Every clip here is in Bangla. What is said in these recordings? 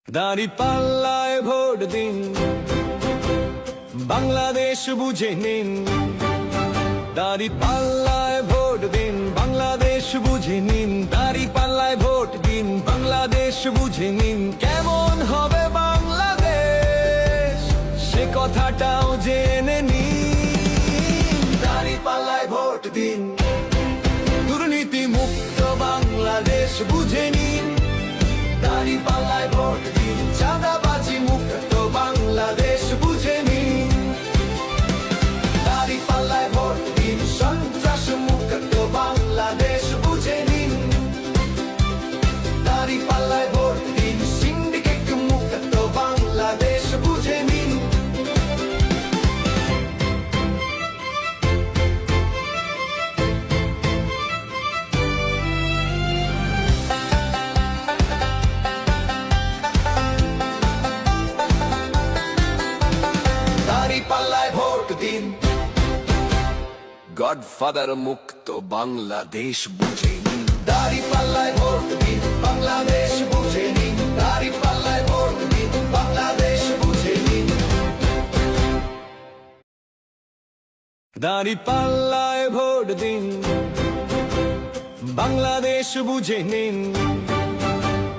দাঁড়িপাল্লায় ভোট দিন, বাংলাদেশ বুঝে নিন। দাঁড়িপাল্লায় ভোট দিন, বাংলাদেশ বুঝে নিন। দাঁড়িপাল্লায় ভোট দিন, বাংলাদেশ বুঝে নিন। কেমন হবে বাংলাদেশ, সে কথাটাও জেনে নিন। দাঁড়িপাল্লায় ভোট দিন, দুর্নীতি মুক্ত বাংলাদেশ বুঝে নিন। দাঁড়িপাল্লায় ভোট দিন, চাঁদাবাজি মুক্ত বাংলাদেশ বুঝে নিন। দাঁড়িপাল্লায় ভোট দিন, সন্ত্রাস মুক্ত বাংলাদেশ বুঝে নিন। দাঁড়িপাল্লায় ভোট দিন, সিন্ডিকেট মুক্ত বাংলাদেশ বুঝে নিন। দাঁড়িপাল্লায় ভোট দিন, গডফাদার মুক্ত বাংলাদেশ বুঝে নিন। দাঁড়িপাল্লায় ভোট দিন, বাংলাদেশ বুঝে নিন। দাঁড়িপাল্লায় ভোট দিন, বাংলাদেশ বুঝে নিন। দাঁড়িপাল্লায় ভোট দিন, বাংলাদেশ বুঝে নিন।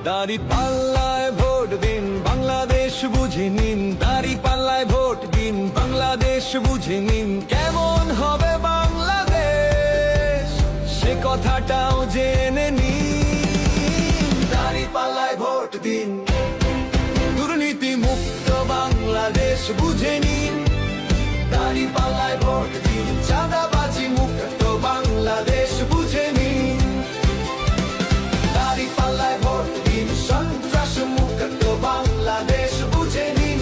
দাঁড়িপাল্লায় ভোট দিন, বাংলাদেশ বুঝে নিন। দাঁড়িপাল্লায় ভোট দিন, বাংলাদেশ বুঝে নিন। কেমন হবে বাংলাদেশ, সে কথাটাও জেনে নিন। দাঁড়িপাল্লায় ভোট দিন, দুর্নীতি মুক্ত বাংলাদেশ বুঝে নিন। দাঁড়িপাল্লায় ভোট দিন, চাঁদাবাজি মুক্ত বাংলাদেশ বুঝে নিন। দাঁড়িপাল্লায় ভোট দিন, সন্ত্রাস মুক্ত বাংলাদেশ বুঝে নিন।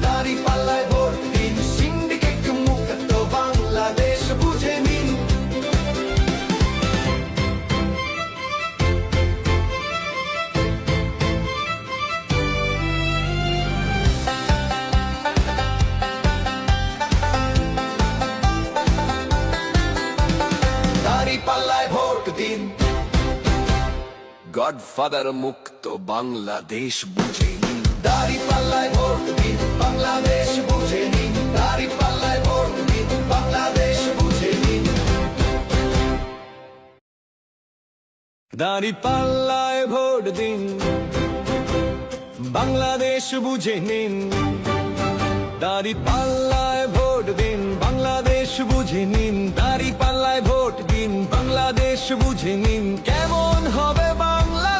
দাঁড়িপাল্লায় ভোট দিন, সিন্ডিকেট মুক্ত বাংলাদেশ বুঝে নিন। দাঁড়িপাল্লায় ভোট দিন, গডফাদার মুক্ত বাংলাদেশ বুঝে নিন। দাঁড়িপাল্লায় ভোট দিন, বাংলাদেশ বুঝে নিন। দাঁড়িপাল্লায় ভোট দিন, বাংলাদেশ বুঝে নিন। দাঁড়িপাল্লায় ভোট দিন, বাংলাদেশ বুঝে নিন। দাঁড়িপাল্লায় ভোট দিন, বাংলাদেশ বুঝে নিন। দাঁড়িপাল্লায় ভোট দিন, বাংলাদেশ বুঝে নিন। কেমন